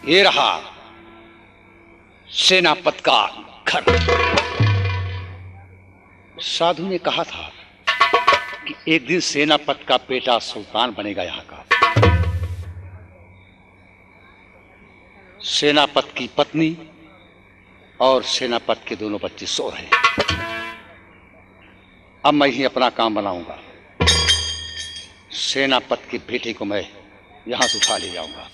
ये रहा सेनापत का घर। साधु ने कहा था कि एक दिन सेनापत का बेटा सुल्तान बनेगा यहाँ का। सेनापत की पत्नी और सेनापत के दोनों बच्चे सो रहे हैं। अब मैं ही अपना काम बनाऊंगा। सेनापत के बेटे को मैं यहां से उठा ले जाऊंगा।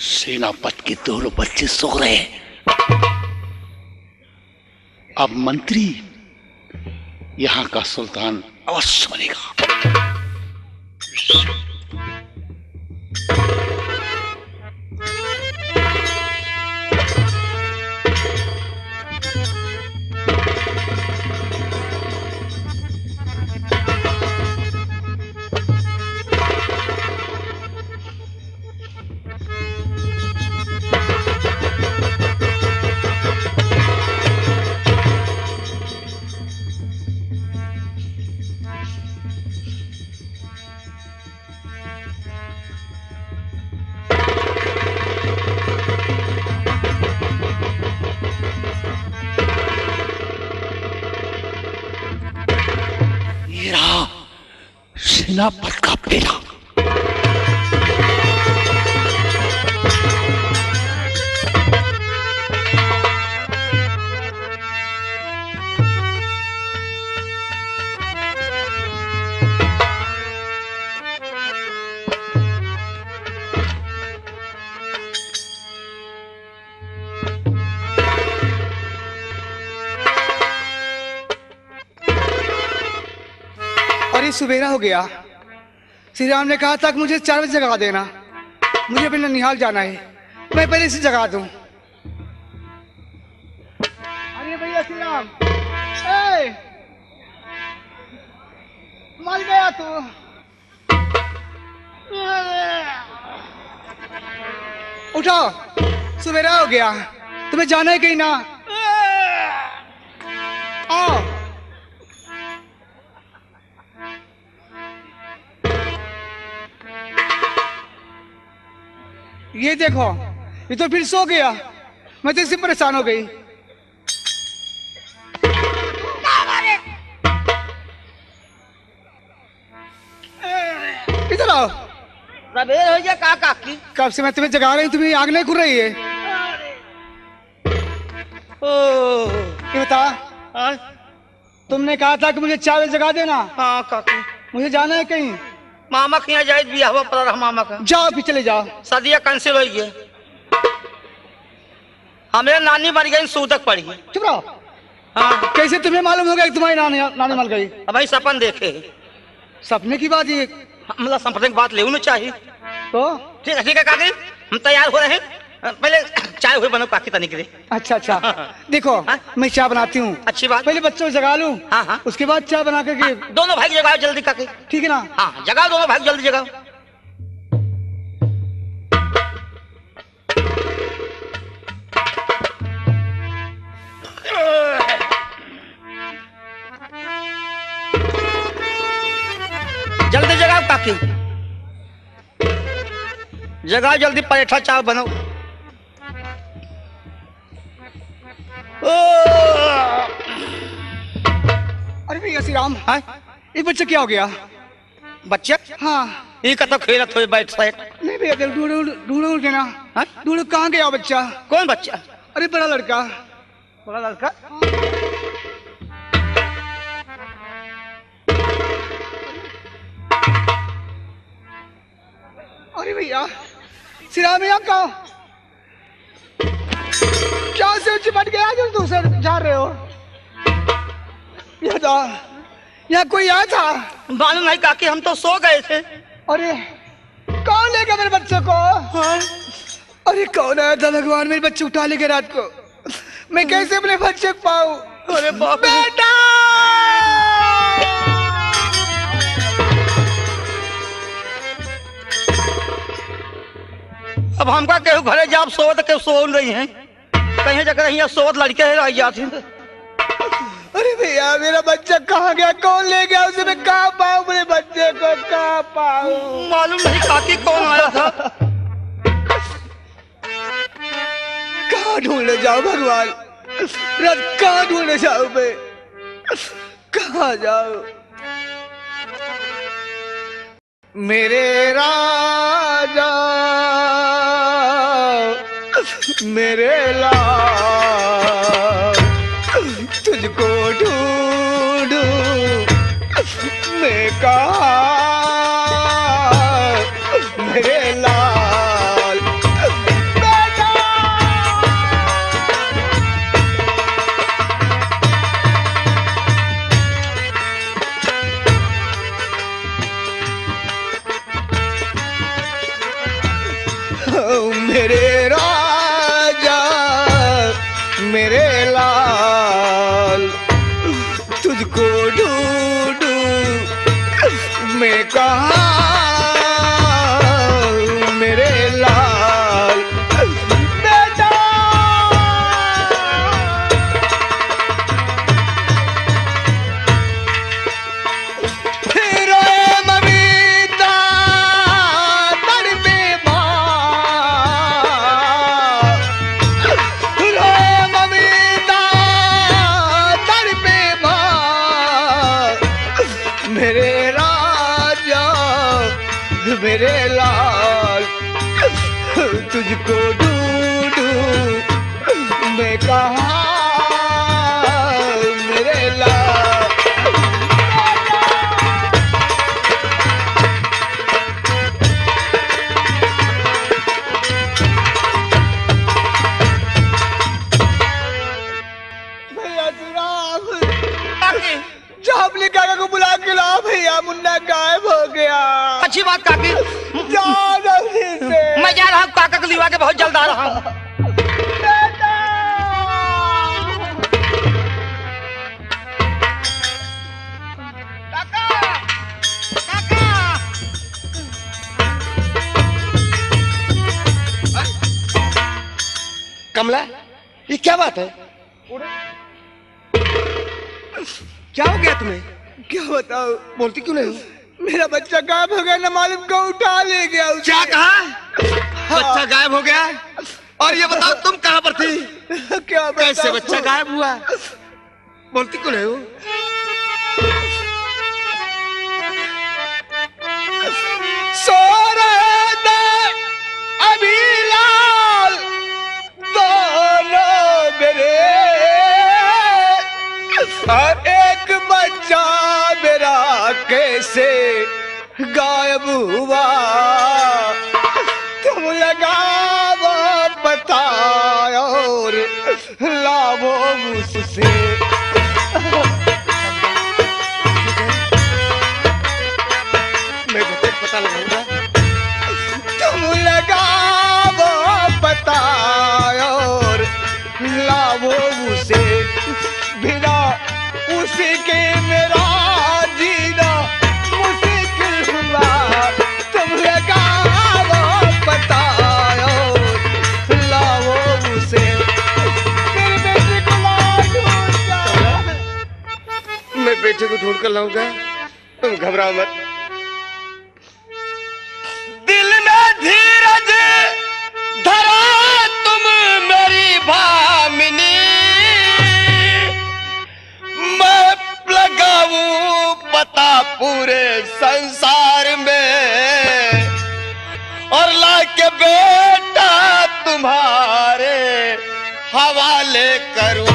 सेनापत के दोनों बच्चे सो रहे हैं। अब मंत्री यहां का सुल्तान अवश्य बनेगा। सेनापत का बेटा। अरे सुबेरा हो गया। श्री राम ने कहा था कि मुझे 4 बजे जगा देना। मुझे फिर ननिहाल जाना है, मैं पहले से जगा दूं। अरे भैया श्री राम, मर गया तू। उठो, सुबेरा हो गया, तुम्हें जाना है कहीं ना। आओ। ये देखो, ये तो फिर सो गया। मैं तो इससे परेशान हो गई। इधर आओ। सवेर हो गया का काकी? कब से मैं तुम्हें जगा रही हूँ, तुम्हें आग नहीं खुल रही है? ये बता, तुमने कहा था कि मुझे 4 बजे जगा देना। हाँ काकी, मुझे जाना है कहीं। मामा के यहाँ जाए बिया हुआ पड़ा रहा मामा का। जाओ फिर चले जाओ। सदिया कैंसिल हो गई। हमें नानी मर गई, सूतक पड़ गई। चुप रहो। हाँ, कैसे तुम्हें मालूम हो गया कि तुम्हारी नानी मर गई? अब भाई सपन देखे। सपने की बात ये? मतलब सपने की बात लेना चाहिए। तो ठीक है काकी, हम तैयार हो रहे हैं। पहले चाय हुए बनो काकी तनिक दे। अच्छा अच्छा। देखो मैं चाय बनाती हूँ। अच्छी बात। पहले बच्चों को जगा लूँ। हाँ, उसके बाद चाय बना करके। दोनों भाई जगाओ जल्दी काकी। ठीक है ना? हाँ जगाओ, दोनों भाई जल्दी जगाओ। जल्दी जगाओ काकी जगह जल्दी पराठा चाव बनाओ। अरे भैया श्री राम, हाँ ये बच्चा क्या हो गया? बच्चा हाँ ये कतो खेलत हो बैठ साइड। नहीं भैया, ढूंढो देना। हाँ? ढूंढो, कहाँ गया बच्चा? कौन बच्चा? अरे बड़ा लड़का। बड़ा लड़का? अरे भैया श्री राम, यहाँ कहाँ क्या से चिपट गया जो दूसरे जा रहे हो? यहाँ कोई आया था? मालूम नहीं काकी, हम तो सो गए थे। अरे कौन लेगा मेरे बच्चे को? हाँ? अरे कौन आया था भगवान, मेरे बच्चे उठा लेके रात को। मैं कैसे अपने बच्चे को पाऊं? अरे बाप रे। बेटा! अब हमका केहू घरे जाब सोवत के सो रही हैं, कहीं जगह यहाँ सोवत लड़के रह जाती। अरे भैया मेरा बच्चा कहाँ गया? कौन ले गया उसे? मैं कहाँ पाऊं मेरे बच्चे को? कहाँ पाऊं? मालूम नहीं काकी कौन आया था। कहाँ ढूंढने जाऊं भगवान? रात कहाँ ढूंढने जाऊं मैं? कहाँ जाऊं? मेरे राजा मेरे लाल, तुझको ढूंढूं मैं कहाँ मेरे लाल। बेटा! मेरे राजा मेरे लाल, तुझको ढूंढूं मैं कहाँ मेरे लाल। बेटा! रोए ममीता तड़पे माँ, रोए ममीता तड़पे माँ, मेरे राजा मेरे लाल, तुझको ढूंढूं मैं कहाँ मेरे लाल। भैया श्री राम, काकी जो अपने काका को बुला के लाओ भैया, मुन्ना गायब हो गया। अच्छी बात काकी, जाओ जल्दी से। मैं जा रहा हूँ काका को लिवा के बहुत जल्द आ रहा हूँ। बेटा! काका काका कमला, ये क्या बात है? क्या हो गया तुम्हें? क्या बताओ? बोलती क्यों नहीं हो? मेरा बच्चा गायब हो गया, न मालूम को उठा ले गया उसे। क्या कहा? बच्चा गायब हो गया? और ये बताओ तुम कहाँ पर थी? क्या बताओ? कैसे बच्चा गायब हुआ? बोलती क्यों नहीं हो? सो रहे थे अभी लाल दोनों मेरे, और एक बच्चा मेरा कैसे गायब हुआ? तुम लगाओ पता और लावो मुझसे। मैं पता लगाऊंगा। तुम लगाओ पता और लावो उसे, बिना उसके मेरा जीना मुश्किल हुआ। तुम लगाओ पता और लावो उसे, मेरे बेटे को ढूंढ जाओ। मैं बेटे को ढूंढ कर लाऊंगा, तुम घबराओ मत। हवाले करूं।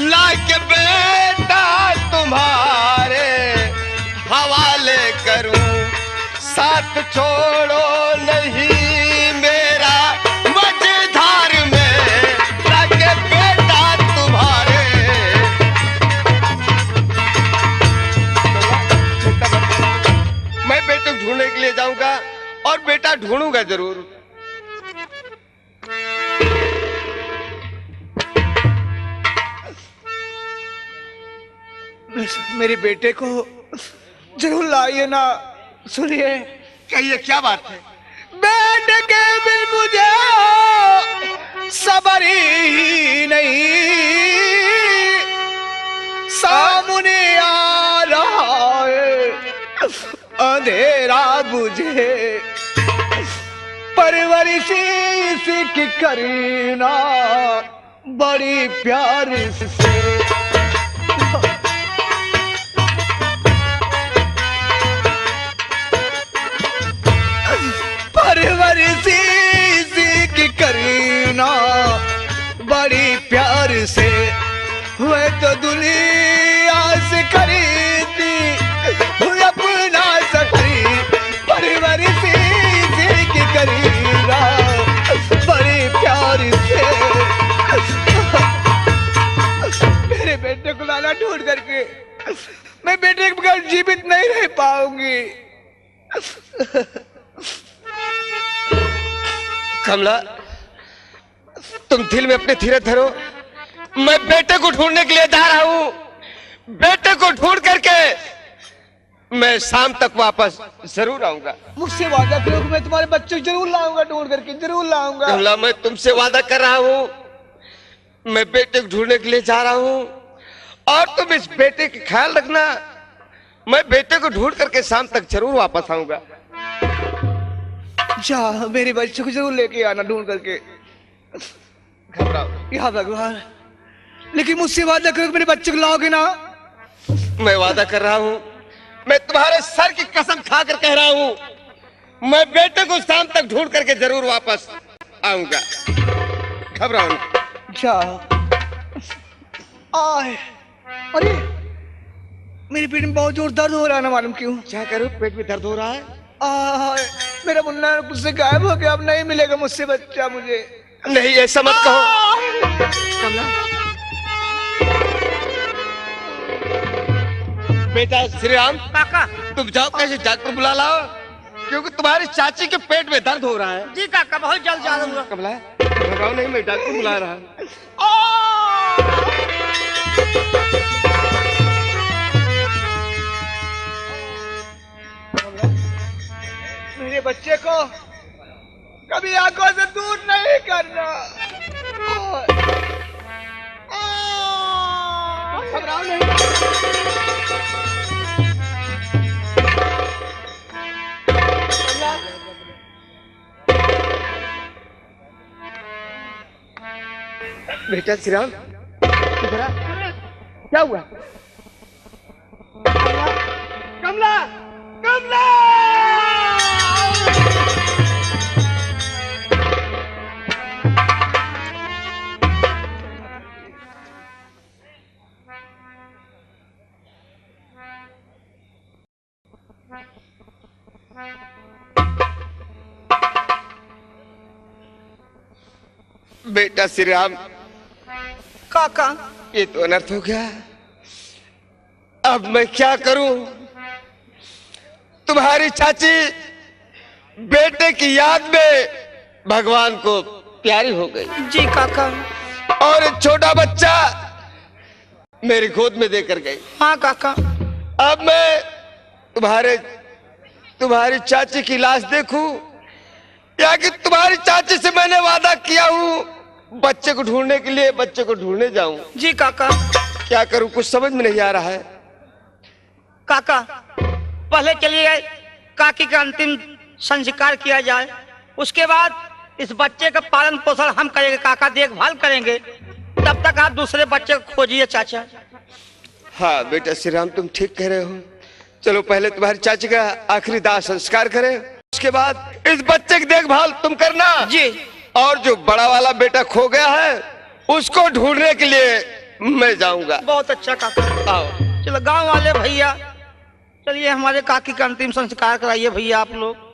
लाके बेटा तुम्हारे हवाले करूं, साथ छोड़ो नहीं मेरा मझधार में। लाके बेटा तुम्हारे मैं बेटे को ढूंढने के लिए जाऊंगा और बेटा ढूंढूंगा जरूर। मेरे बेटे को जरूर लाइए ना। सुनिए, कहिए क्या बात है? बेटे के बिन मुझे सबर ही नहीं, सामने आ रहा है अंधेरा बुझे, परवरिश इसकी करीना बड़ी प्यार से। की करीना बड़ी प्यार से, हुए तो दुनिया से खरीदी हुए अपना सखी, परवरिश की करीना बड़ी प्यार से। मेरे बेटे को लाना ढूंढ करके मैं बेटे के बगैर जीवित नहीं रह पाऊंगी। कमला, तुम दिल में अपने धीरज धरो। मैं बेटे को ढूंढने के लिए जा रहा हूं। बेटे को ढूंढ करके मैं शाम तक वापस जरूर आऊंगा। मुझसे वादा करो कि मैं तुम्हारे बच्चे को जरूर लाऊंगा, ढूंढ करके जरूर लाऊंगा। कमला, मैं तुमसे वादा कर रहा हूं। मैं बेटे को ढूंढने के लिए जा रहा हूं और तुम इस बेटे का ख्याल रखना। मैं बेटे को ढूंढ करके शाम तक जरूर वापस आऊंगा। जा, मेरे बच्चे को जरूर लेके आना ढूंढ करके। घबराओ। या भगवान, लेकिन मुझसे वादा करो कि मेरे बच्चे को लाओगे ना। मैं वादा कर रहा हूं। मैं तुम्हारे सर की कसम खाकर कह रहा हूं, मैं बेटे को शाम तक ढूंढ करके जरूर वापस आऊंगा। घबराओ ना। जा। आए, अरे मेरे पेट में बहुत जोर दर्द हो रहा है ना, मालूम क्यों? क्या करूं, पेट में दर्द हो रहा है। मेरा मुन्ना मुझसे गायब हो गया, अब नहीं मिलेगा मुझसे बच्चा मुझे। नहीं, ऐसा मत कहो। कमला, बेटा श्री राम, काका। तुम जाओ, कैसे डॉक्टर बुला लाओ, क्योंकि तुम्हारी चाची के पेट में दर्द हो रहा है। जी काका, बहुत जल्द जा दूंगा। कमला, घबराओ नहीं, मैं डॉक्टर बुला रहा हूं। मेरे बच्चे को कभी आंखों से दूर नहीं करना। घबराओ नहीं। बेटा श्री राम, इधर आ। क्या हुआ? कमला, कमला। बेटा श्री राम, काका, ये तो अनर्थ हो गया। अब मैं क्या करूं? तुम्हारी चाची बेटे की याद में भगवान को प्यारी हो गई। जी काका। और एक छोटा बच्चा मेरी गोद में देकर गई। हाँ काका। अब मैं तुम्हारी चाची की लाश देखूं या कि तुम्हारी चाची से मैंने वादा किया हूं बच्चे को ढूंढने के लिए बच्चे को ढूंढने जाऊं? जी काका। क्या करूं, कुछ समझ में नहीं आ रहा है। काका, पहले चलिए काकी का अंतिम संस्कार किया जाए, उसके बाद इस बच्चे का पालन पोषण हम करेंगे काका, देखभाल करेंगे। तब तक आप दूसरे बच्चे को खोजिए चाचा। हाँ बेटा श्री राम, तुम ठीक कह रहे हो। चलो पहले तुम्हारी चाची का आखिरी दाह संस्कार करें, उसके बाद इस बच्चे की देखभाल तुम करना जी। और जो बड़ा वाला बेटा खो गया है उसको ढूंढने के लिए मैं जाऊंगा। बहुत अच्छा काका। आओ। चलो गांव वाले भैया, चलिए हमारे काकी का अंतिम संस्कार कराइए भैया आप लोग।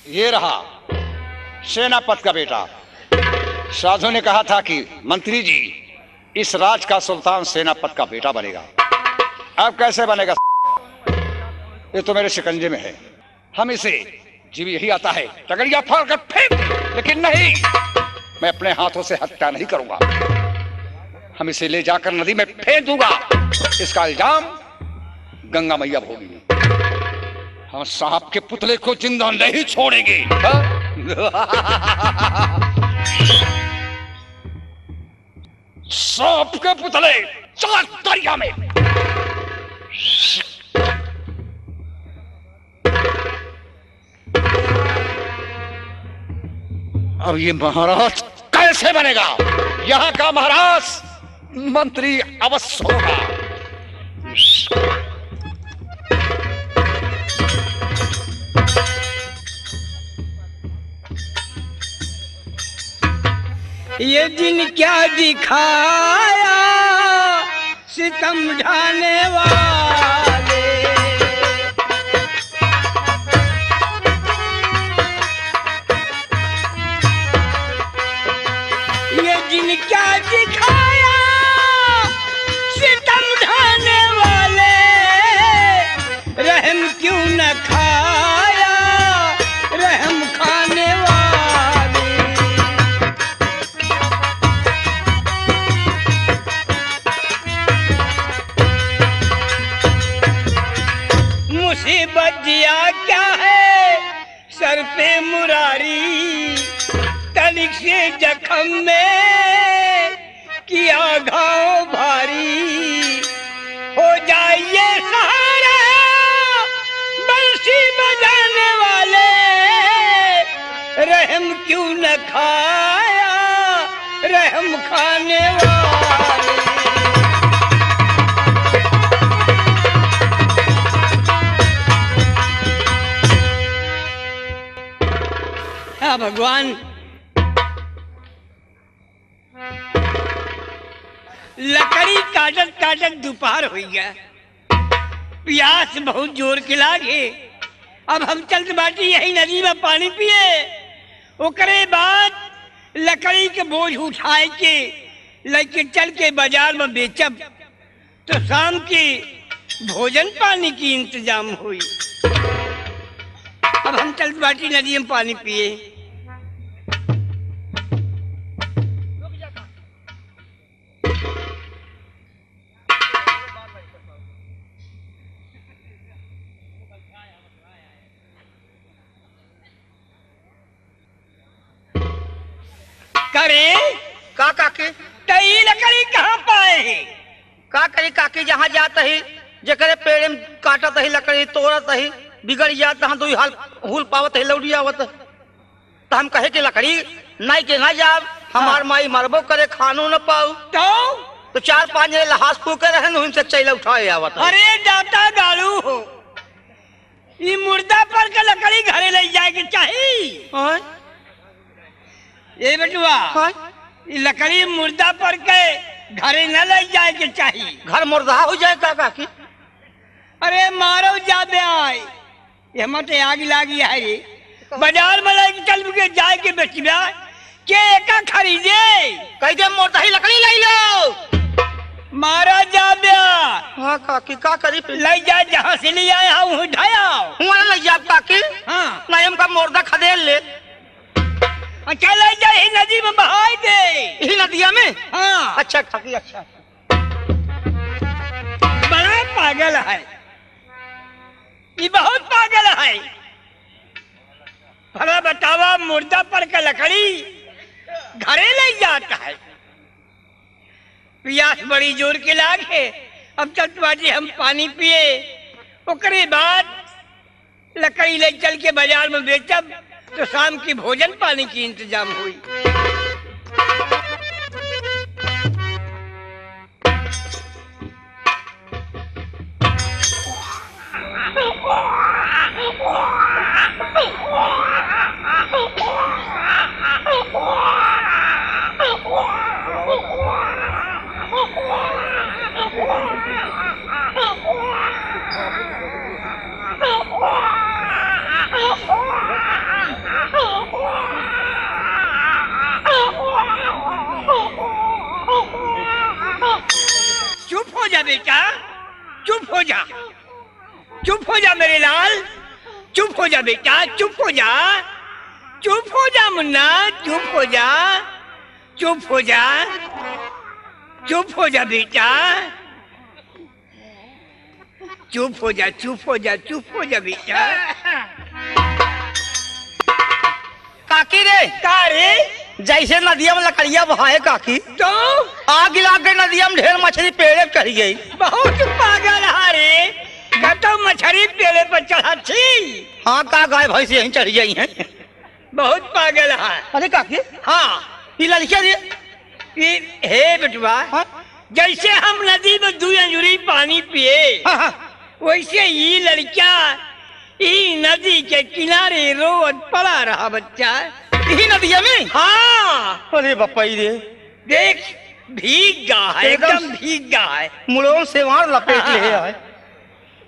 ये रहा सेनापति का बेटा। साधु ने कहा था कि मंत्री जी इस राज का सुल्तान सेनापति का बेटा बनेगा। अब कैसे बनेगा? ये तो मेरे शिकंजे में है। हम इसे जीव यही आता है टगड़िया फाड़ कर फेंक, लेकिन नहीं, मैं अपने हाथों से हत्या नहीं करूंगा। हम इसे ले जाकर नदी में फेंक दूंगा। इसका इल्जाम गंगा मैया भोगी। हम सांप के पुतले को जिंदा नहीं छोड़ेंगे। सांप के पुतले चला दरिया में। अब ये महाराज कैसे बनेगा? यहाँ का महाराज मंत्री अवश्य होगा। ये दिन क्या दिखाया सितम ढाने वाले, ये दिन क्या दिखाया सितम ढाने वाले, रहम क्यों न खाया रहम खाने वाले। मुसीबत दिया क्या है सर पे मुरारी, तनिक से जख्म में किया घाव भारी, हो जाइए सहारा बंसी बजाने वाले, रहम क्यों न खाया रहम खाने वाले। हाँ भगवान, लकड़ी काटत काटत दोपहर हो गया, प्यास बहुत जोर के लागे। अब हम चलते बाटी यही नदी में पानी पिए, ओकरे बाद लकड़ी के बोझ उठाए के लेके चल के बाजार में बेचब तो शाम की भोजन पानी की इंतजाम हुई। अब हम चलते बाटी नदी में पानी पिए। करे का काकी तई लकड़ी कहाँ पाए है? का करी काकी, जहाँ जाता ही जकरे पेड़ में काटत ही लकड़ी तोड़त ही बिगड़ जात, तहाँ दो हाल हुल पावत है लौड़ी आवत। तो हम कहे कि लकड़ी नहीं के ना जाब, हमार माई मरबो करे खानो न पाऊ, तो 4-5 जने लहास फूके रहे न उनसे चैला उठाए आवत। अरे दाता गालू हो, ये मुर्दा पर का लकड़ी घरे ले जाए के चाहिए। ये बेटुआ, ये लकड़ी मुर्दा पर के घरे न ले जाए के चाहिए। घर मुर्दा हो जाए का काकी? अरे मारो जाबे आए, ये मत आग लागी है रे। बाजार में लेके चल के जाए के बेचबा के एका खरीदे, कह दे मुर्दा ही लकड़ी ले लो। मारा जाबे। हाँ काकी का करी? ले जा, जहाँ से ले आए हम उठाया हुआ ले जा काकी। हाँ नहीं हमका मुर्दा खदेड़ ले। अच्छा ले जा ही नदी में बहा दे। यही नदिया में? हाँ अच्छा काकी अच्छा। बड़ा पागल है ये, बहुत पागल है। भला बतावा मुर्दा पर का लकड़ी घरे ले जाता है। प्यास बड़ी जोर के लागे। अब चल बाजी हम पानी पिए, ओकरे बाद लकड़ी ले चल के बाजार में बेचब तो शाम की भोजन पानी की इंतजाम हुई। चुप हो जा बेटा, चुप हो जा, चुप हो जा मेरे लाल, चुप हो जा बेटा, चुप हो जा, चुप हो जा मुन्ना, चुप हो जा, चुप हो जा, चुप हो जा बेटा, चुप हो जा, चुप हो जा, चुप हो जा बेटा। काकी रे का रे? जैसे नदिया में लकड़िया बहाए काकी, तो आग लग गई नदिया में, ढेर मछली पेड़े चढ़ गई। बहुत पागल है रे, कहता मछली पेड़े पर चढ़ा थी। हाँ का गाय भैंस यहीं चढ़ गई हैं। बहुत पागल है। अरे काकी हाँ ये लड़किया रे, हे बेटवा, हाँ? जैसे हम नदी में 2 अंजुरी पानी पिए, हाँ, हाँ। वैसे ये लड़का ये नदी के किनारे रोज पड़ा रहा बच्चा। यही नदिया में? हाँ अरे बप्पा रे, देख भीग गा है, एकदम एकदम भीग गा है, मुड़ों से वहां लपेट ले है।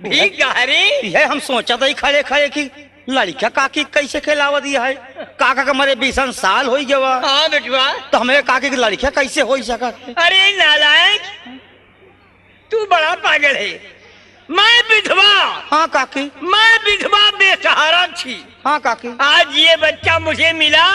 भीग गा है रे। यह हम सोचा था खड़े खड़े की लड़का काकी कैसे खिलावा दिया है। काका का मरे 20 साल हो गया। हाँ बेटवा, तो हमें काकी की लड़का कैसे हो सका? अरे नालायक, तू बड़ा पागल है। मैं विधवा, हाँ काकी, मैं विधवा बेसहारा थी। हाँ काकी, आज ये बच्चा मुझे मिला,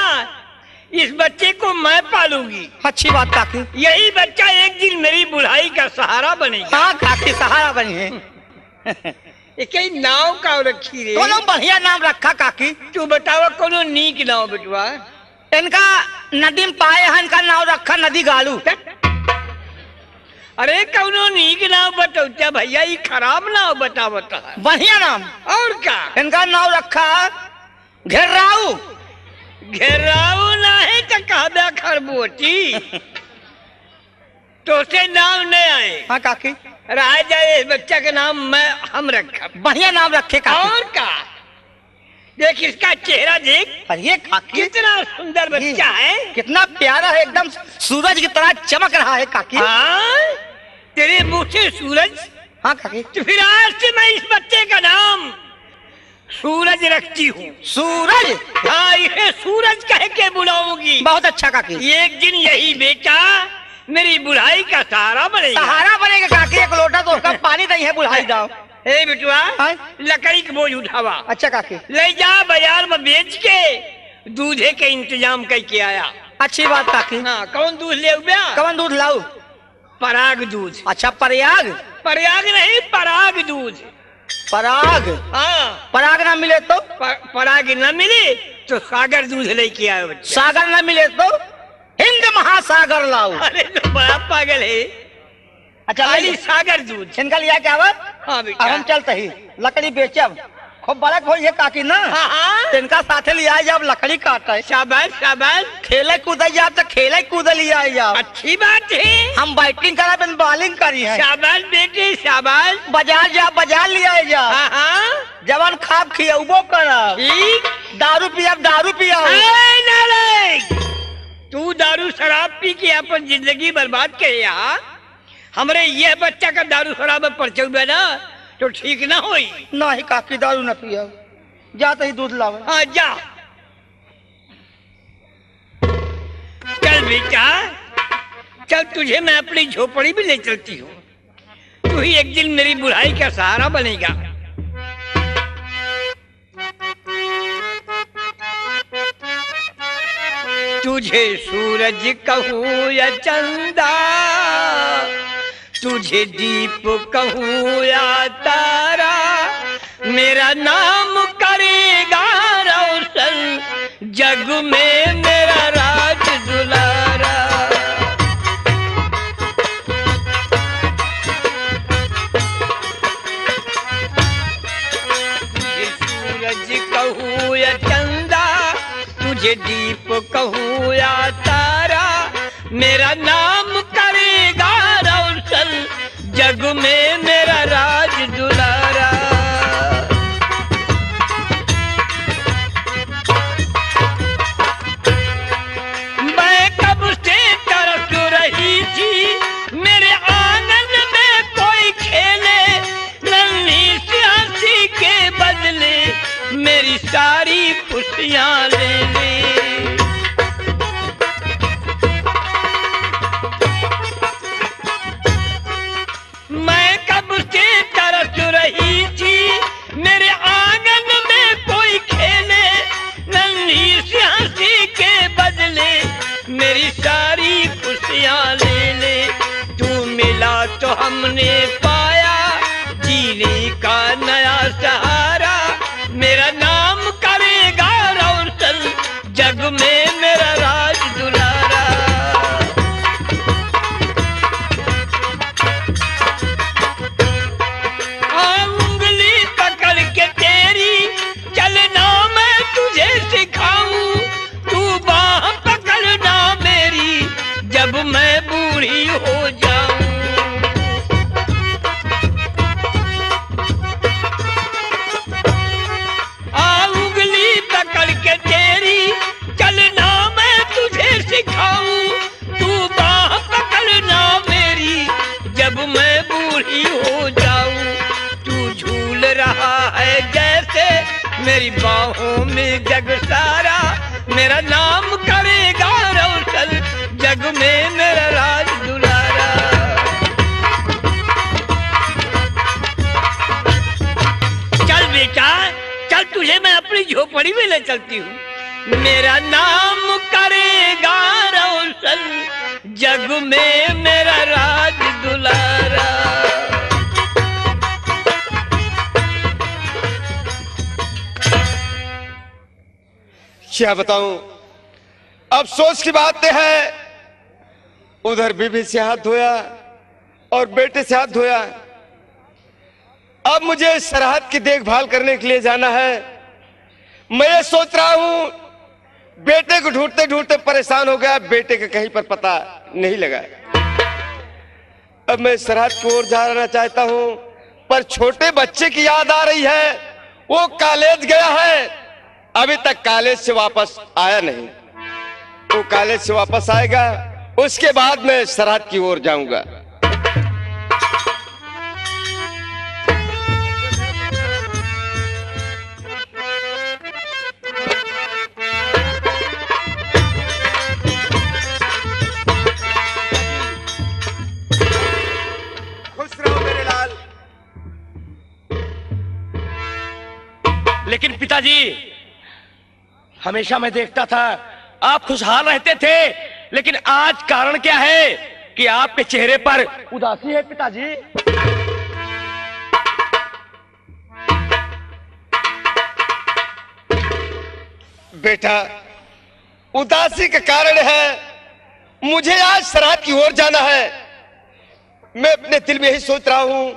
इस बच्चे को मैं पालूंगी। अच्छी बात काकी। यही बच्चा एक दिन मेरी बुढ़ाई का सहारा बनेगा। हाँ काकी सहारा बनी है। एक नाव का रखी रे। कोनो बढ़िया नाम रखा काकी। तू बतावा कोनो नीक नाव बेटवा। इनका नदी में पाए हैं, इनका नाम रखा नदी गालू। अरे कौनो नीक नाव बताओ भैया, ये खराब नाव बतावता है। बढ़िया नाम। और क्या? इनका नाम रखा घेराऊ। घेराऊ ना है तो कहबा खरबोटी। तो से नाम नहीं आए। हाँ काकी, रह जाए इस बच्चा के नाम मैं हम रखा। बढ़िया नाम रखे काकी। और क्या? देख इसका चेहरा देख, अरे काकी कितना सुंदर बच्चा है, कितना प्यारा है, एकदम सूरज की तरह चमक रहा है काकी। हाँ? तेरे मुंह से सूरज? हाँ काकी। तो फिर आज से मैं इस बच्चे का नाम सूरज रखती हूँ। सूरज? हाँ, इसे सूरज कह के बुलाऊंगी। बहुत अच्छा काकी। एक दिन यही बेटा मेरी बुढ़ाई का सहारा बनेगा। सहारा बनेगा काकी। एक लोटा तो उसका पानी नहीं है, बुढ़ाई जाओ। हे बिटुआ, हाँ? लकड़ी का बोझ उठावा, अच्छा काकी। ले जा बाजार में बेच के दूधे के इंतजाम करके आया। अच्छी बात काकी। हाँ, कौन दूध ले गया? कौन दूध लाऊ? पराग दूध। अच्छा प्रयाग? प्रयाग नहीं, पराग दूध। पराग? हाँ, पराग ना मिले तो? पराग न मिले तो सागर दूध लेके आयो बच्चा। सागर ना मिले तो हिंद महासागर लाऊ। अरे तो बड़ा पागल है। अच्छा खाली सागर दूध। इनका लिया क्या बात? हाँ अब बेटा। हम चलते ही लकड़ी बेचब, खूब बड़क हो काकी ना। हाँ हाँ, तो इनका साथे लिया जब लकड़ी काटे, शाबाश शाबाश, खेले कूदे जाब तो खेले कूद लिया जाब। अच्छी बात है। हम बैटिंग करा बिन बॉलिंग करी है। शाबाश बेटे शाबाश। बाजार जा, बाजार लिया जा। हाँ हाँ, जवान खाब खियाबो करब, ठीक। दारू पियब, दारू पियाओ। ए नालायक, तू दारू शराब पी के अपन जिंदगी बर्बाद करे यहाँ। हमरे ये बच्चा का दारू शराब में परचौ ना तो ठीक ना होई। नहीं काकी दारू न पियाओ, जाते ही दूध लावे। हाँ जा, चल बेटा चल, तुझे मैं अपनी झोपड़ी भी ले चलती हूँ। तू ही एक दिन मेरी बुढ़ाई का सहारा बनेगा। तुझे सूरज कहूँ या चंदा, तुझे दीप कहूँ या तारा, मेरा नाम करेगा रोशन जग में मेरा राज दुलारा। तुझे सूरज कहूँ या चंदा, तुझे दीप कहूँ या तारा, मेरा नाम करेगा रोशन जग में मेरा राज दुलारा। मैं कब से तरस रही थी मेरे आंगन में कोई खेले, नन्ही सी हंसी के बदले मेरी सारी खुशियां ले ले। मैं कब से तरस रही थी मेरे आंगन में कोई खेले, नन्ही सी हंसी के बदले मेरी सारी खुशियां ले ले। तू मिला तो हमने पाया जीने का नया सहारा, मेरा नाम करेगा रोशन जग में मेरा राज दुलारा। उंगली पकड़ के तेरी चलना मैं तुझे सिखाऊं, तू बाह पकड़ना मेरी जब मैं बूढ़ी हो जाऊं। उंगली पकड़ के तेरी चलना मैं तुझे सिखाऊं, तू बाह पकड़ना मेरी जब मैं बूढ़ी हो जाऊं। तू झूल रहा है जैसे मेरी बाहों में जग सारा, मेरा नाम करेगा रोशन जग में मेरा राज दुलारा। चल बेटा चल, तुझे मैं अपनी झोपड़ी में ले चलती हूँ, मेरा नाम करेगा रोशन जग में मेरा राज दुलारा। क्या बताऊं, अफसोस की बात यह है, उधर बीवी से हाथ धोया और बेटे से हाथ धोया। अब मुझे सरहद की देखभाल करने के लिए जाना है। मैं ये सोच रहा हूं, बेटे को ढूंढते ढूंढते परेशान हो गया, बेटे का कहीं पर पता नहीं लगा। अब मैं सरहद की ओर जाना चाहता हूं, पर छोटे बच्चे की याद आ रही है। वो कॉलेज गया है, अभी तक कॉलेज से वापस आया नहीं। वो कॉलेज से वापस आएगा, उसके बाद मैं सरहद की ओर जाऊंगा। खुश रहो मेरे लाल। लेकिन पिताजी, हमेशा मैं देखता था आप खुशहाल रहते थे, लेकिन आज कारण क्या है कि आपके चेहरे पर उदासी है पिताजी? बेटा, उदासी का कारण है, मुझे आज सरहद की ओर जाना है। मैं अपने दिल में ही सोच रहा हूं,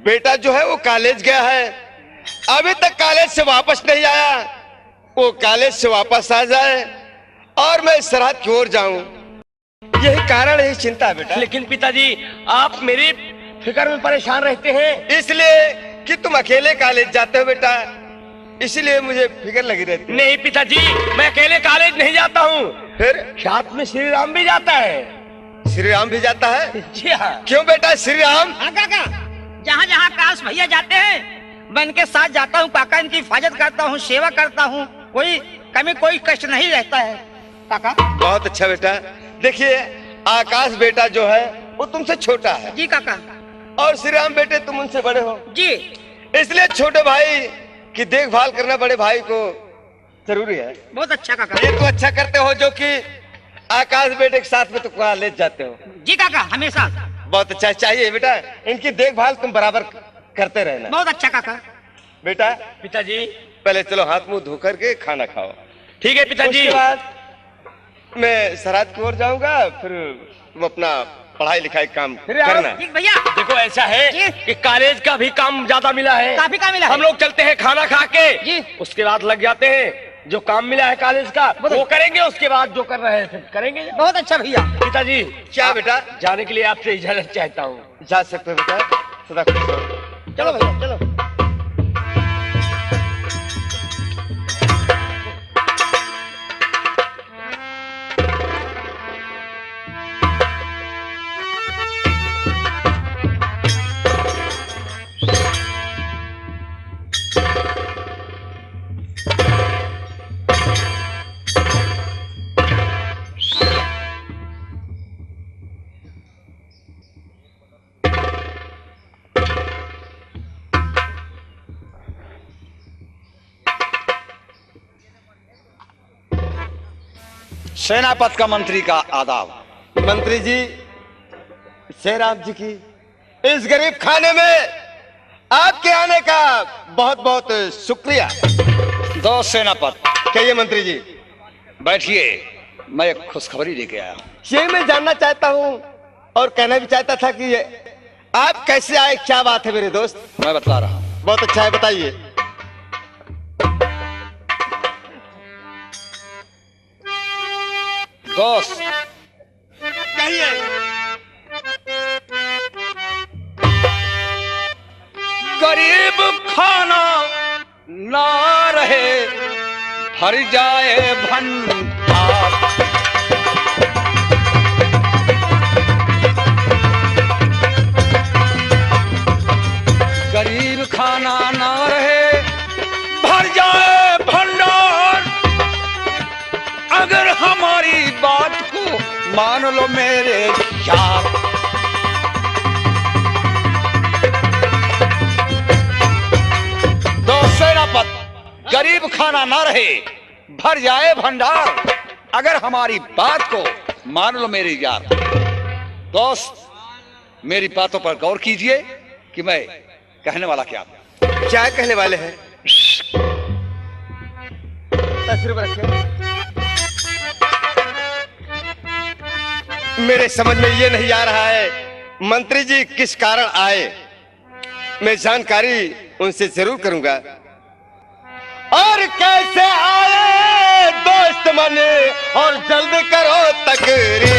बेटा जो है वो कॉलेज गया है, अभी तक कॉलेज से वापस नहीं आया। वो कॉलेज से वापस आ जाए और मैं सरहद की ओर जाऊं, यही कारण है, चिंता है बेटा। लेकिन पिताजी, आप मेरी फिक्र में परेशान रहते हैं। इसलिए कि तुम अकेले कॉलेज जाते हो बेटा, इसीलिए मुझे फिक्र लगी रहती। नहीं पिताजी, मैं अकेले कॉलेज नहीं जाता हूँ, फिर साथ में श्री राम भी जाता है। श्री राम भी जाता है? जी हाँ। क्यों बेटा श्री राम? हाँ काका, जहाँ जहाँ काश भैया जाते हैं मैं इनके साथ जाता हूँ काका, इनकी हिफाजत करता हूँ, सेवा करता हूँ, कोई कमी कोई कष्ट नहीं रहता है काका। बहुत अच्छा बेटा। देखिए, आकाश बेटा जो है वो तुमसे छोटा है। जी काका। और श्री राम बेटे तुम उनसे बड़े हो जी, इसलिए छोटे भाई की देखभाल करना बड़े भाई को जरूरी है। बहुत अच्छा काका। ये तो अच्छा करते हो जो कि आकाश बेटे के साथ में तो वहाँ ले जाते हो। जी काका, हमेशा। बहुत अच्छा चाहिए बेटा, इनकी देखभाल तुम बराबर करते रहना। बहुत अच्छा काका। बेटा पिताजी पहले चलो हाथ मुंह धो करके खाना खाओ। ठीक है पिताजी। उसके बाद मैं सराद की ओर जाऊंगा, फिर तुम अपना पढ़ाई लिखाई काम करना। ठीक भैया। देखो ऐसा है कि कॉलेज का भी काम ज्यादा मिला है, काफी काम मिला है। हम लोग चलते हैं खाना खा के जी। उसके बाद लग जाते हैं, जो काम मिला है कॉलेज का वो करेंगे, उसके बाद जो कर रहे हैं फिर करेंगे। बहुत अच्छा भैया। पिताजी क्या बेटा? जाने के लिए आपसे इजाजत चाहता हूँ। जा सकते हो बेटा, सदा खुश रहो। चलो भैया चलो। सेनापति का मंत्री का आदाब। मंत्री जी, श्री राम जी की इस गरीब खाने में आपके आने का बहुत बहुत शुक्रिया। दो सेनापति। कहिए मंत्री जी। बैठिए, मैं एक खुशखबरी लेके आया हूँ। ये मैं जानना चाहता हूँ और कहना भी चाहता था कि आप कैसे आए, क्या बात है मेरे दोस्त? मैं बता रहा हूँ। बहुत अच्छा है, बताइए। दोस्त कहिए। गरीब खाना ना रहे, भर जाए भंडार। गरीब खाना ना रहे, भर जाए भंडार। अगर हमारी बात को मान लो मेरे यार। दो सेनापति। गरीब खाना ना रहे, भर जाए भंडार। अगर हमारी बात को मान लो मेरे यार। दोस्त, मेरी बातों पर गौर कीजिए कि मैं कहने वाला क्या कहने वाले हैं। तस्वीर पर रखें। मेरे समझ में ये नहीं आ रहा है मंत्री जी किस कारण आए। मैं जानकारी उनसे जरूर करूंगा। और कैसे आए दोस्त मन, और जल्द करो तकरीर।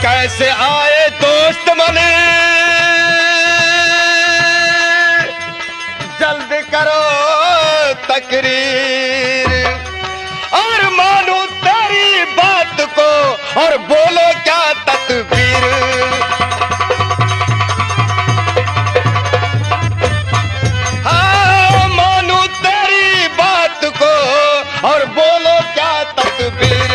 कैसे आए दोस्त मन, जल्द करो तकरीर। और मानो तेरी बात को, और बोलो क्या तदबीर। हाँ, मानो तेरी बात को, और बोलो क्या तदबीर।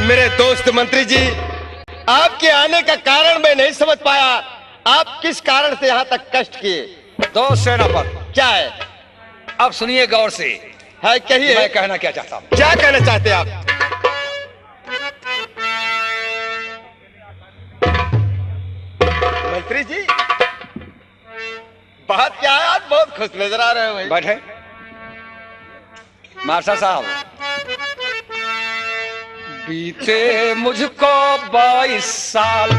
मेरे दोस्त मंत्री जी, आपके आने का कारण मैं नहीं समझ पाया। आप किस कारण से यहाँ तक कष्ट किए? दो सेनापति। क्या है? अब सुनिए गौर से। है कहिए। मैं कहना क्या चाहता हूँ। क्या कहना चाहते हैं आप? मंत्री जी, बात क्या है? आज बहुत खुश नजर आ रहे हो भाई। बैठे। मास्टर साहब, बीते मुझको 22 साल।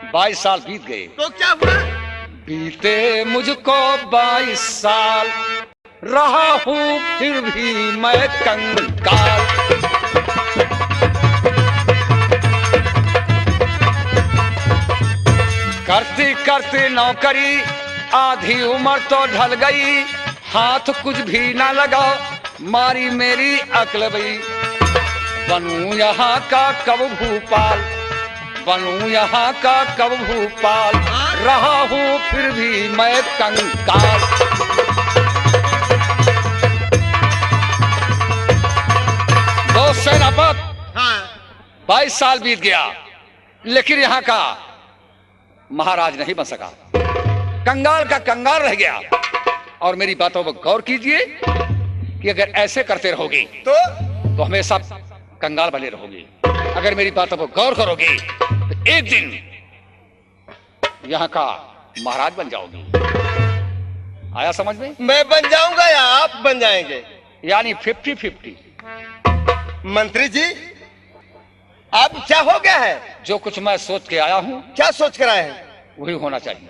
22 साल बीत गए। तो क्या हुआ? बीते मुझको 22 साल, रहा हूँ फिर भी मैं कंगाल। करती करती नौकरी आधी उम्र तो ढल गई, हाथ कुछ भी ना लगा, मारी मेरी अक्ल गई। बनूं यहाँ का कब भूपाल, बनूं यहाँ का कब भूपाल, रहा हूँ फिर भी मैं कंगाल। दो सेनापति। 22 साल बीत गया, लेकिन यहाँ का महाराज नहीं बन सका, कंगाल का कंगाल रह गया। और मेरी बातों पर गौर कीजिए कि अगर ऐसे करते रहोगे तो हमेशा कंगाल बने रहोगे। अगर मेरी बातों पर गौर करोगे तो एक दिन यहाँ का महाराज बन जाओगे। आया समझ में? मैं बन जाऊंगा या आप बन जाएंगे? यानी 50-50। मंत्री जी, आप क्या हो गया है? जो कुछ मैं सोच के आया हूँ क्या सोच कर आए हैं? वही होना चाहिए।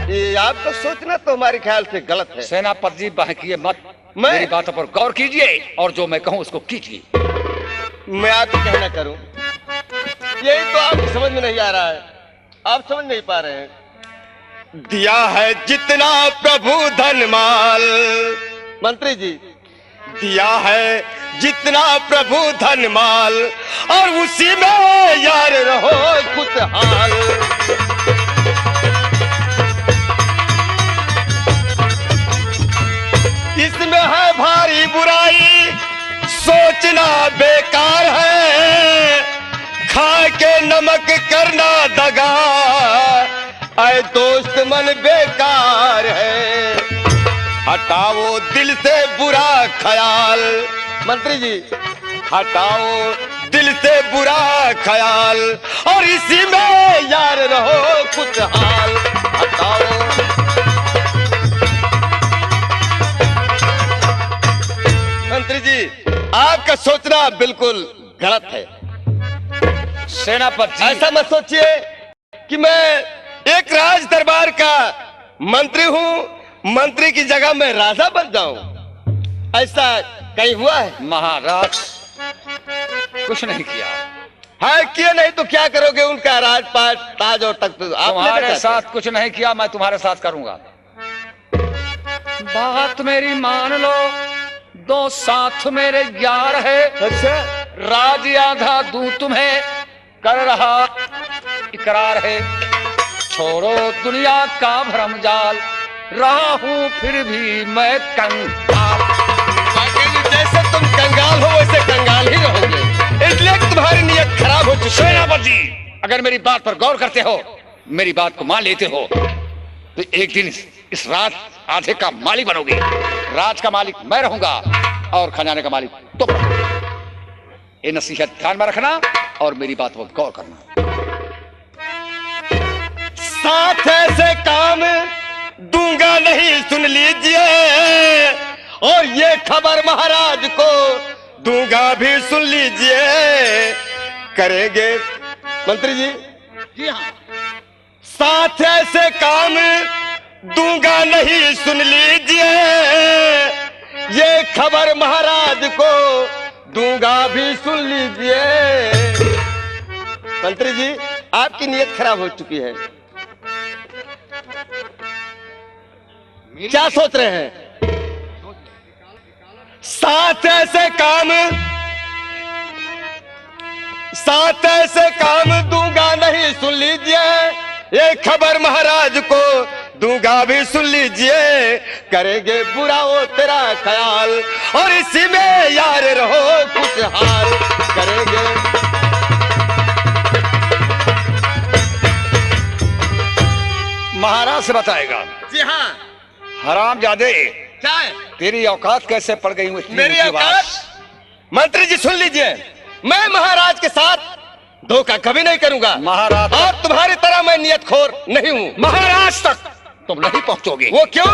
ये आपका सोचना तो हमारे ख्याल से गलत है। सेनापति जी बहकिए मत, मेरी बातों पर गौर कीजिए और जो मैं कहूँ उसको कीजिए। मैं आपको कहना करूं, यही तो आपको समझ में नहीं आ रहा है, आप समझ नहीं पा रहे हैं। दिया है जितना प्रभु धन माल, मंत्री जी, दिया है जितना प्रभु धन माल, और उसी में यार रहो खुशहाल। इसमें है भारी बुराई, सोचना बेकार है, खा के नमक करना दगा, ऐ दोस्त मन बेकार है, हटाओ दिल से बुरा ख्याल। मंत्री जी, हटाओ दिल से बुरा ख्याल, और इसी में यार रहो खुशहाल। हटाओ। मंत्री जी, आपका सोचना बिल्कुल गलत है। सेनापति ऐसा मत सोचिए कि मैं एक राज दरबार का मंत्री हूँ, मंत्री की जगह मैं राजा बन जाऊं। ऐसा कहीं हुआ है? महाराज कुछ नहीं किया है, किए नहीं तो क्या करोगे? उनका राजपाट, ताज और तख्त आप तुम्हारे साथ कुछ नहीं किया, मैं तुम्हारे साथ करूंगा। बात मेरी मान लो, 2 साथ मेरे 11 है। अच्छा, राज आधा दूं तुम्हें, कर रहा इकरार है। छोड़ो दुनिया का भ्रम जाल, रहा हूं फिर भी मैं कंगाल। जैसे तुम कंगाल हो वैसे कंगाल ही रहोगे, इसलिए तुम्हारी नीयत खराब हो चुकी है। सेनापति, अगर मेरी बात पर गौर करते हो, मेरी बात को मान लेते हो, तो एक दिन इस राज आधे का मालिक बनोगे। राज का मालिक मैं रहूंगा और खजाने का मालिक तुम रहोगे। ये नसीहत ध्यान में रखना और मेरी बात पर गौर करना। साथ ऐसे काम दूंगा नहीं, सुन लीजिए, और ये खबर महाराज को दूंगा भी, सुन लीजिए। करेंगे मंत्री जी? जी हाँ। साथ ऐसे काम दूंगा नहीं, सुन लीजिए, ये खबर महाराज को दूंगा भी, सुन लीजिए। मंत्री जी, आपकी नीयत खराब हो चुकी है। क्या सोच रहे हैं? साथ ऐसे काम दूंगा नहीं, सुन लीजिए, ये खबर महाराज को दूंगा भी, सुन लीजिए। करेंगे बुरा हो तेरा ख्याल, और इसी में यार रहो खुशहाल। करेंगे। महाराज से बताएगा। जी हाँ। हरामजादे, क्या है? तेरी औकात कैसे पड़ गई हुई? मेरी औकात? मंत्री जी सुन लीजिए, मैं महाराज के साथ धोखा कभी नहीं करूंगा। महाराज, और तुम्हारी तरह मैं नियतखोर नहीं हूँ। महाराज तक तुम नहीं पहुंचोगे। वो क्यों?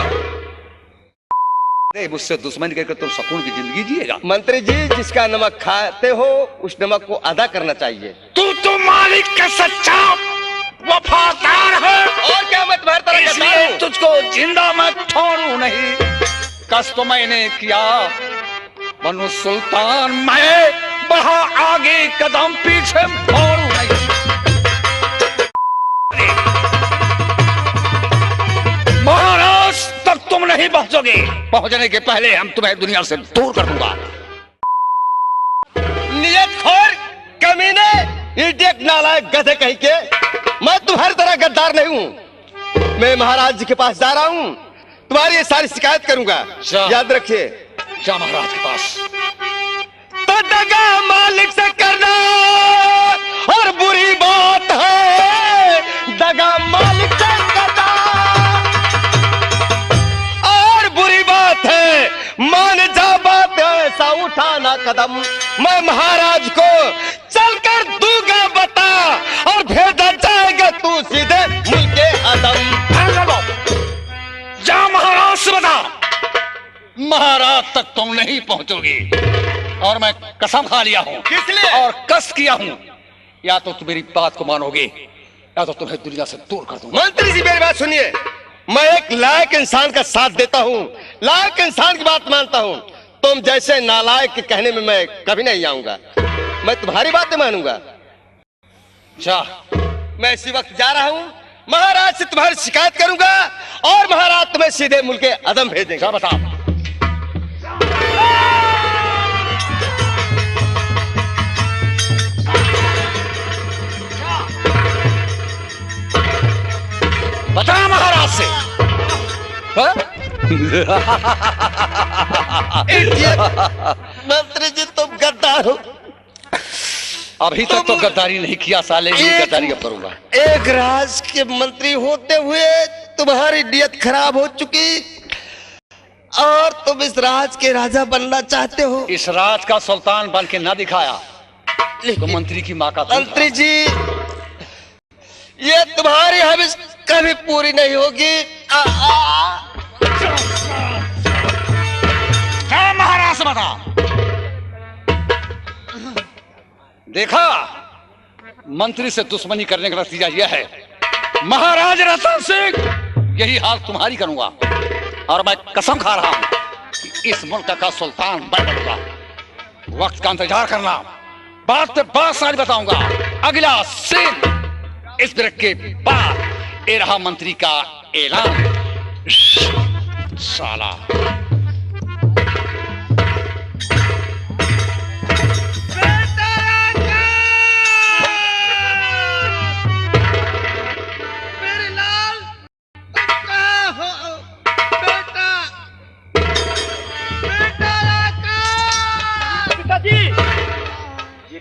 मुझसे दुश्मनी करके तुम सुकून की जिंदगी जिएगा। मंत्री जी, जिसका नमक खाते हो उस नमक को अदा करना चाहिए। तू तो मालिक का सच्चा वफादार है, और क्या मैं तुम्हारी तरह गद्दार इसलिए हूं? तुझको जिंदा मैं छोड़ू नहीं। कष्ट तो मैंने किया, बनु सुल्तान मैं बढ़ा आगे कदम, पीछे मोड़ू नहीं। महाराज तक तुम नहीं पहुंचोगे। पहुंचने के पहले हम तुम्हें दुनिया से दूर कर दूंगा। नियतखोर, कमीने, इडियट, नालायक, गधे कहीं के, मैं तुम्हारी तरह गद्दार नहीं हूँ। मैं महाराज जी के पास जा रहा हूँ, तुम्हारी ये सारी शिकायत करूंगा। याद रखिए। जा महाराज के पास। तो दगा मालिक से करना और बुरी बात है, दगा ना उठाना कदम, मैं महाराज को चलकर दूंगा बता और भेजा जाएगा तू सीधे मुल्के अदम। जा महाराज से बता, महाराज तक तुम नहीं पहुंचोगी और मैं कसम खा लिया हूं और कस किया हूं, या तो तुम मेरी बात को मानोगे या तो तुम्हें दुनिया से दूर कर दूंगा। मंत्री जी मेरी बात सुनिए, मैं एक लायक इंसान का साथ देता हूँ, लायक इंसान की बात मानता हूँ। तुम जैसे नालायक के कहने में मैं कभी नहीं आऊंगा, मैं तुम्हारी बात नहीं मानूंगा। जा, मैं इसी वक्त जा रहा हूँ, महाराज से तुम्हारी शिकायत करूंगा और महाराज तुम्हें सीधे मुल्के अदम भेजेंगे। जा बता। बता महाराज से। हाँ? मंत्री जी तुम गद्दार हो। अभी तक तो गद्दारी नहीं किया साले, गद्दारी अब करूंगा। एक राज के मंत्री होते हुए तुम्हारी नियत खराब हो चुकी और तुम इस राज के राजा बनना चाहते हो। इस राज का सुल्तान बन के ना दिखाया तो मंत्री की माँ का मंत्री जी ये तुम्हारी हविस कभी पूरी नहीं होगी। क्या महाराज से बता। देखा, मंत्री से दुश्मनी करने का नतीजा यह है, महाराज रतन सिंह यही हाल तुम्हारी करूंगा और मैं कसम खा रहा हूं कि इस मुल्क का सुल्तान मैं बनूंगा। वक्त का इंतजार करना, बात पे बात सारी बताऊंगा। अगला सीन इस ब्रेक के बाद। ये रहा मंत्री का ऐलान। साला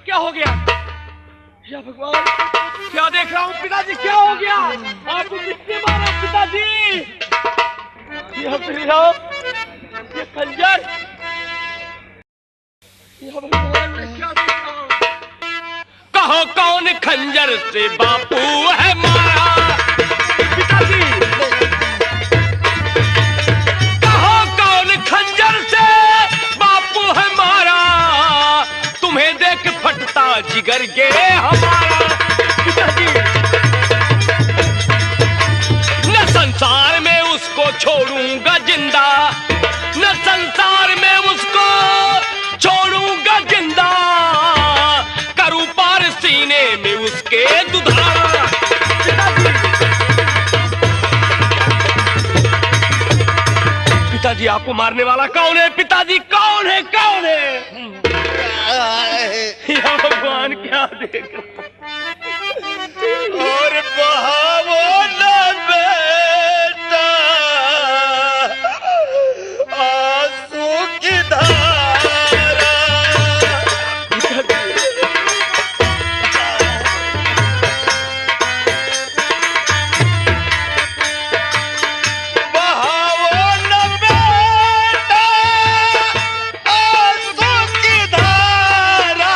क्या हो गया? या भगवान, क्या देख रहा हूँ पिताजी? क्या हो गया? आपको किसने मारा पिताजी? या ये खंजर, या भगवान, मैं क्या देख रहा हूँ? कहो कौन खंजर से बापू है मारा? पिताजी कहो कौन खंजर से बापू है मारा? तुम्हें देख फटता जिगर गे हमारा। पिताजी न संसार में उसको छोड़ूंगा जिंदा, न संसार में उसको छोड़ूंगा जिंदा, करूं पार सीने में उसके दुधारा। पिताजी आपको मारने वाला कौन है? पिताजी कौन है? कौन है? या भगवान, क्या देख और बहावो न बेटा आंसू की धारा। बहावो न बेटा आंसू की धारा,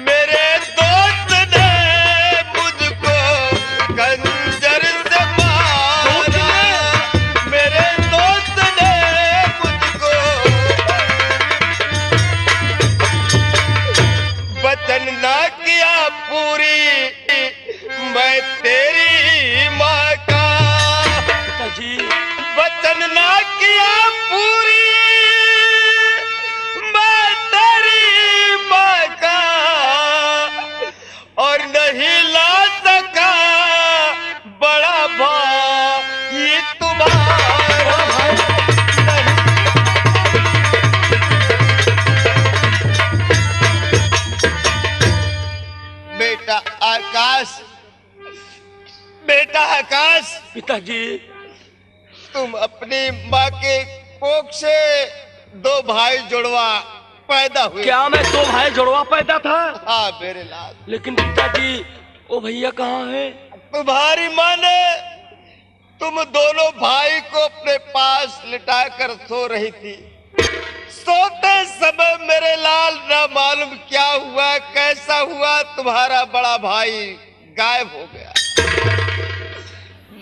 मेरे दोस्त ने मुझको खंजर से मारा, मेरे दोस्त ने मुझको वचन ना किया पूरी मैं तेरी माँ का, पिताजी? वचन ना किया पूरी मैं तेरी माँ का, और नहीं ला सका बड़ा भाई तुम्हारा। बेटा आकाश, बेटा आकाश, पिताजी तुम अपनी माँ के कोख से दो भाई जुड़वा पैदा हुए। क्या मैं दो भाई जुड़वा पैदा था? हाँ मेरे लाल। लेकिन पिताजी वो भैया कहाँ है? तुम्हारी माँ ने तुम दोनों भाई को अपने पास लिटा कर सो रही थी, सोते समय मेरे लाल न मालूम क्या हुआ, कैसा हुआ, तुम्हारा बड़ा भाई गायब हो गया।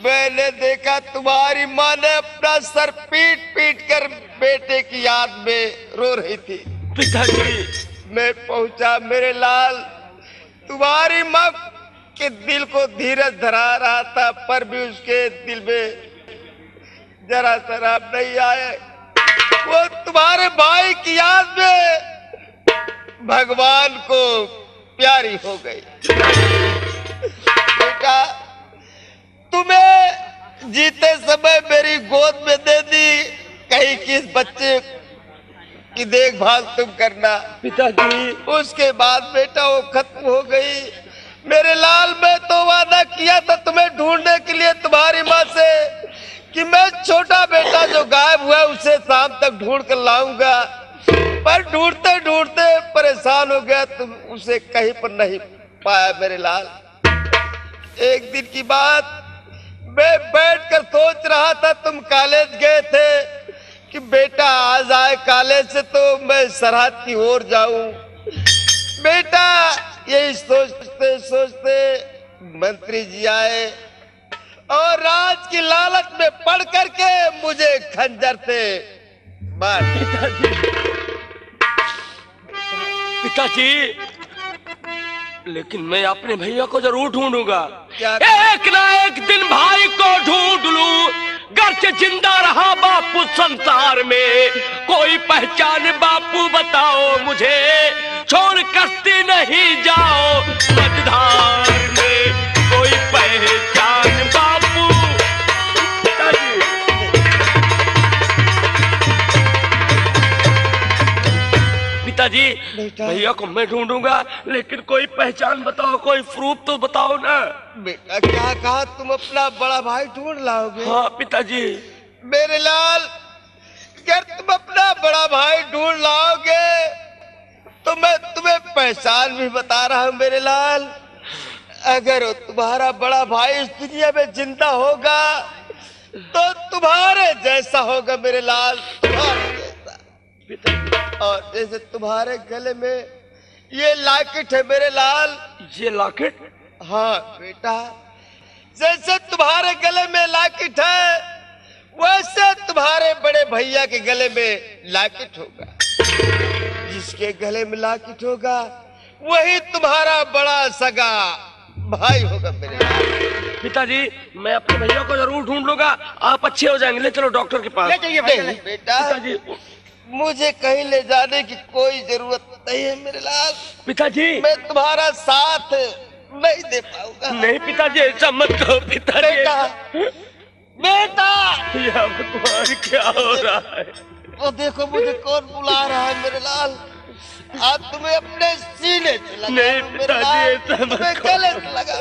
मैंने देखा तुम्हारी माँ ने अपना सर पीट पीट कर बेटे की याद में रो रही थी। पिताजी मैं पहुंचा मेरे लाल, तुम्हारी माँ के दिल को धीरज धरा रहा था, पर भी उसके दिल में जरा शराब नहीं आए। वो तुम्हारे भाई की याद में भगवान को प्यारी हो गई। बेटा तुम्हें जीते समय मेरी गोद में दे दी, कहीं किस बच्चे की देखभाल तुम करना। पिताजी उसके बाद बेटा वो खत्म हो गई। मेरे लाल, मैं तो वादा किया था तुम्हें ढूंढने के लिए तुम्हारी माँ से कि मैं छोटा बेटा जो गायब हुआ उसे शाम तक ढूंढ कर लाऊंगा, पर ढूंढते ढूंढते परेशान हो गया, तुम उसे कहीं पर नहीं पाया मेरे लाल। एक दिन की बात, मैं बैठकर सोच रहा था, तुम कॉलेज गए थे कि बेटा आज आए कॉलेज से तो मैं सरहद की ओर जाऊं। बेटा यही सोचते सोचते मंत्री जी आए और राज की लालच में पड़ करके मुझे खंजर से मार। पिताजी लेकिन मैं अपने भैया को जरूर ढूंढूंगा। क्या? एक ना एक दिन भाई को ढूंढ लूं, घर से जिंदा रहा बापू संसार में, कोई पहचान बापू बताओ मुझे, छोड़ कश्ती नहीं जाओ मझधार में, कोई पहचान बापू। पिताजी भैया को मैं ढूंढूंगा, लेकिन कोई पहचान बताओ, कोई प्रूफ तो बताओ ना। बेटा क्या कहा, तुम अपना बड़ा भाई ढूंढ लाओगे? हाँ पिताजी। मेरे लाल, अगर तुम अपना बड़ा भाई ढूंढ लाओगे तो मैं तुम्हें पहचान भी बता रहा हूँ मेरे लाल। अगर वो तुम्हारा बड़ा भाई इस दुनिया में जिंदा होगा तो तुम्हारे जैसा होगा मेरे लाल, तुम्हारे जैसा। और जैसे तुम्हारे गले में ये लॉकेट है मेरे लाल। ये लॉकेट? हाँ बेटा, जैसे तुम्हारे गले में लॉकेट है वैसे तुम्हारे बड़े भैया के गले में लॉकेट होगा। जिसके गले में लॉकेट होगा वही तुम्हारा बड़ा सगा भाई होगा मेरे लाल। पिताजी मैं अपने भैया को जरूर ढूंढ लूंगा, आप अच्छे हो जाएंगे। ले चलो डॉक्टर के पास। ले जाइए भैया। नहीं बेटा, पिताजी मुझे कहीं ले जाने की कोई जरूरत नहीं है मेरे लाल। पिताजी मैं तुम्हारा साथ नहीं दे पाऊंगा। नहीं पिताजी ऐसा मत कहो पिताजी। बेटा बेटा, या भगवान क्या हो रहा है? वो देखो मुझे कौन बुला रहा है मेरे लाल। आज तुम्हें अपने सीने से लगा नहीं मेरे पिताजी, लाल, ऐसा मत तुम्हें करो। गले से लगा।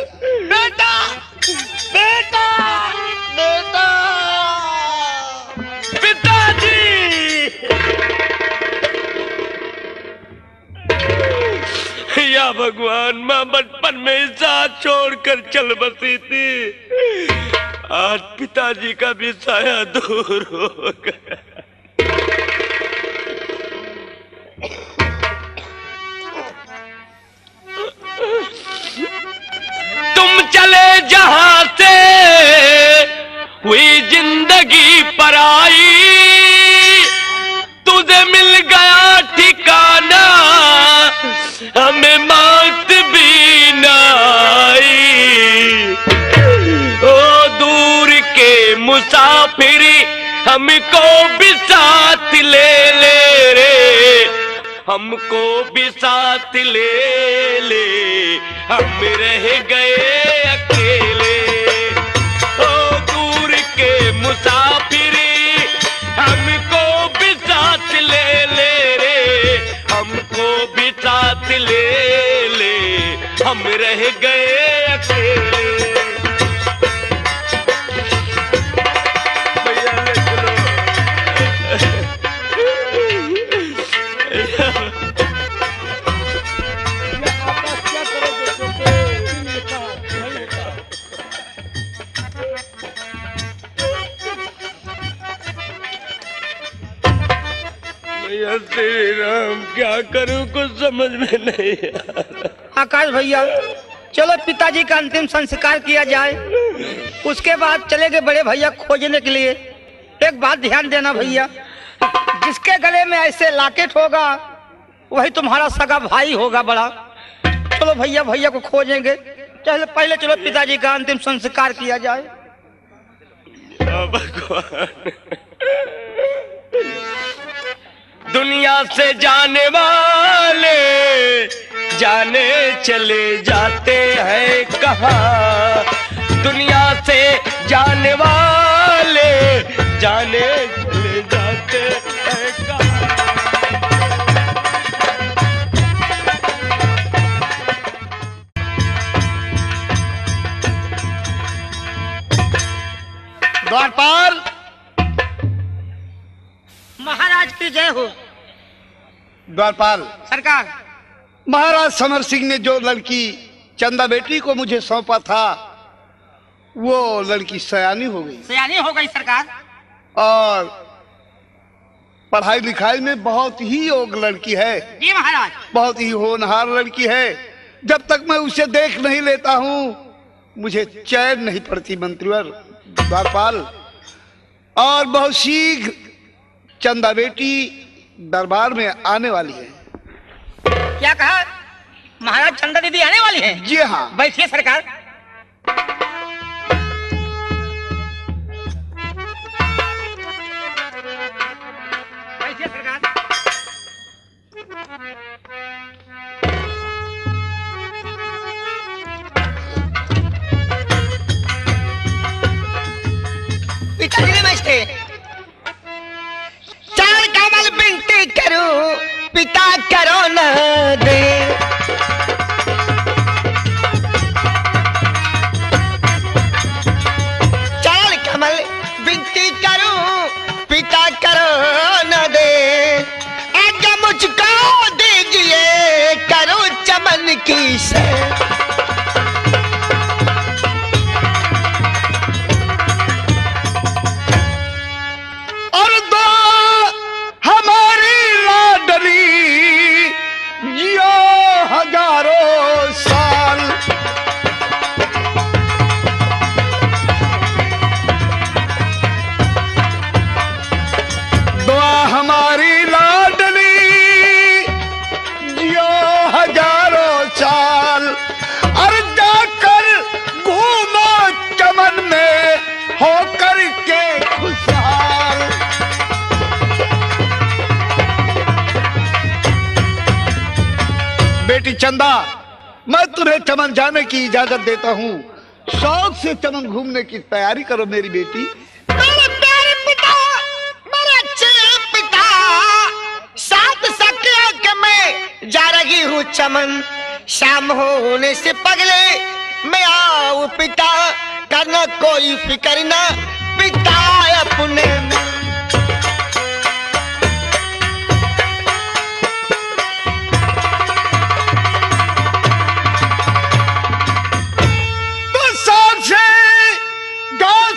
बेटा बेटा बेटा पिताजी या भगवान, माँ बचपन में साथ छोड़कर चल बसी थी, आज पिताजी का भी साया दूर हो गया। तुम चले जहां से हुई जिंदगी पराई, तुझे मिल गया ठिकाना, हमें मौत भी न आई। ओ दूर के मुसाफिरी हमको भी साथ ले ले रे, हमको भी साथ ले ले, हम रह गए अकेले। ओ दूर के मुसाफिरी हमको भी साथ ले ले रे, हमको भी साथ ले ले, हम रह गए अकेले। भैया ले चलो। भैया श्री राम, क्या करूं कुछ समझ में नहीं आ रहा। आकाश भैया चलो पिताजी का अंतिम संस्कार किया जाए, उसके बाद चले गए बड़े भैया खोजने के लिए। एक बात ध्यान देना भैया, जिसके गले में ऐसे लॉकेट होगा वही तुम्हारा सगा भाई होगा बड़ा। चलो भैया, भैया को खोजेंगे, चलो पहले चलो पिताजी का अंतिम संस्कार किया जाए। भगवान, दुनिया से जाने वाले जाने चले जाते हैं कहाँ, दुनिया से जाने वाले जाने चले जाते हैं कहाँ। द्वारपाल, महाराज की जय हो। द्वारपाल, सरकार, महाराज समर सिंह ने जो लड़की चंदा बेटी को मुझे सौंपा था वो लड़की सयानी हो गई सयानी हो गई सरकार। और पढ़ाई लिखाई में बहुत ही योग्य लड़की है। जी महाराज। बहुत ही होनहार लड़की है। जब तक मैं उसे देख नहीं लेता हूँ मुझे चैन नहीं पड़ती मंत्रीवर द्वारपाल। और बहुत शीघ्र चंदा बेटी दरबार में आने वाली है। क्या कहा महाराज? चंदा दीदी आने वाली है? जी हाँ। बैठिए सरकार। बैठिए सरकार। पिताजी नमस्ते। चार कमल बिनती करूं पिता करो न दे। चार कमल बिनती करूं पिता करो न दे। आज्ञा मुझको दीजिए करूं चमन की से। हजारों साल दुआ हमारी लाडली जियो हजारों साल। और जाकर घूमो चमन में होकर के खुशहाल। बेटी चंदा, मैं तुम्हें चमन जाने की इजाजत देता हूँ। शौक से चमन घूमने की तैयारी करो मेरी बेटी। मेरे प्यारे पिता, मेरे अच्छे पिता, साथ सकिया के मैं जा रही हूँ चमन। शाम होने से पहले मैं आऊँ पिता, करना कोई फिक्र ना पिता अपने में।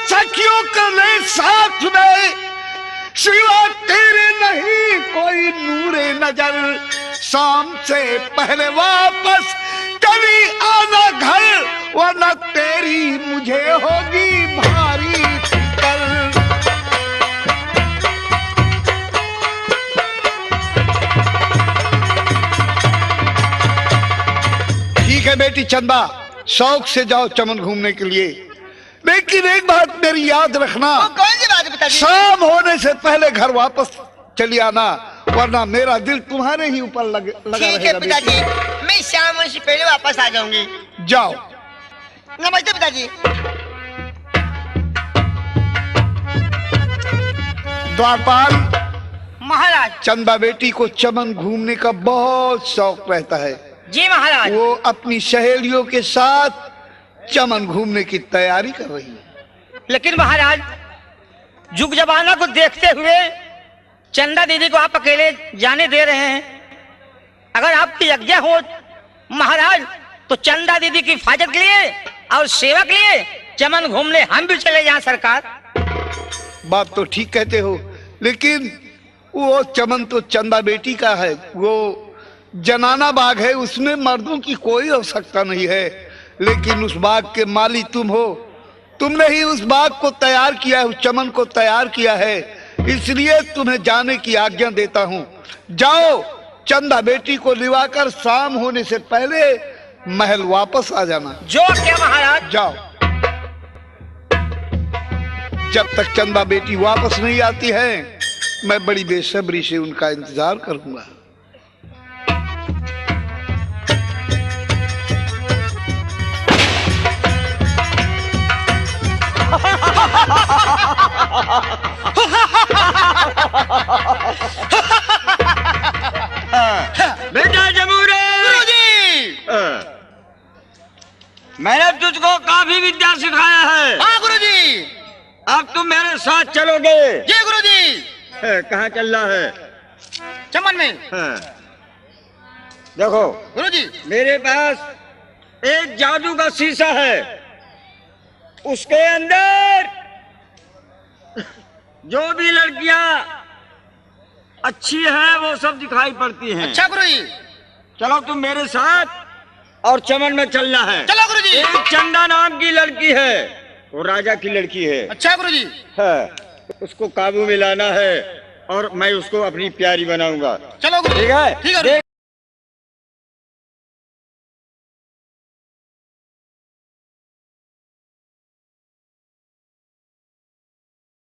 सखियों करने साथ में सिवा तेरे नहीं कोई नूरे नजर। शाम से पहले वापस कभी आना घर, वरना तेरी मुझे होगी भारी फिक्र। ठीक है बेटी चंदा, शौक से जाओ चमन घूमने के लिए। लेकिन एक बात मेरी याद रखना, कौन सी बात है पिताजी? शाम होने से पहले घर वापस चली आना, वरना मेरा दिल तुम्हारे ही ऊपर लगा ठीक है पिताजी, मैं शाम से पहले वापस आ जाऊंगी। जाओ। नमस्ते पिताजी। द्वारपाल, महाराज। चंदा बेटी को चमन घूमने का बहुत शौक रहता है। जी महाराज। वो अपनी सहेलियों के साथ चमन घूमने की तैयारी कर रही है। लेकिन महाराज, जुग जमाना को देखते हुए चंदा दीदी को आप अकेले जाने दे रहे हैं। अगर आपकी आज्ञा हो महाराज तो चंदा दीदी की हिफाजत के लिए और सेवा के लिए चमन घूमने हम भी चले जाएं सरकार। बात तो ठीक कहते हो, लेकिन वो चमन तो चंदा बेटी का है, वो जनाना बाग है, उसमें मर्दों की कोई आवश्यकता नहीं है। लेकिन उस बाग के माली तुम हो, तुमने ही उस बाग को तैयार किया है, उस चमन को तैयार किया है, इसलिए तुम्हें जाने की आज्ञा देता हूं। जाओ, चंदा बेटी को लिवाकर शाम होने से पहले महल वापस आ जाना। जो क्या महाराज। जाओ। जब तक चंदा बेटी वापस नहीं आती है, मैं बड़ी बेसब्री से उनका इंतजार करूंगा। बेटा जमूरे, मैंने तुझको काफी विद्या सिखाया है। हाँ गुरुजी। अब तुम मेरे साथ चलोगे। जी गुरुजी। कहाँ चल रहा है? चमन में। देखो गुरुजी, मेरे पास एक जादू का शीशा है, उसके अंदर जो भी लड़कियां अच्छी हैं वो सब दिखाई पड़ती हैं। अच्छा गुरुजी। चलो तुम मेरे साथ और चमन में चलना है। चलो गुरुजी। एक चंदा नाम की लड़की है, वो राजा की लड़की है। अच्छा गुरुजी। उसको काबू में लाना है और मैं उसको अपनी प्यारी बनाऊंगा। चलो गुरुजी। ठीक है? ठीक है। देख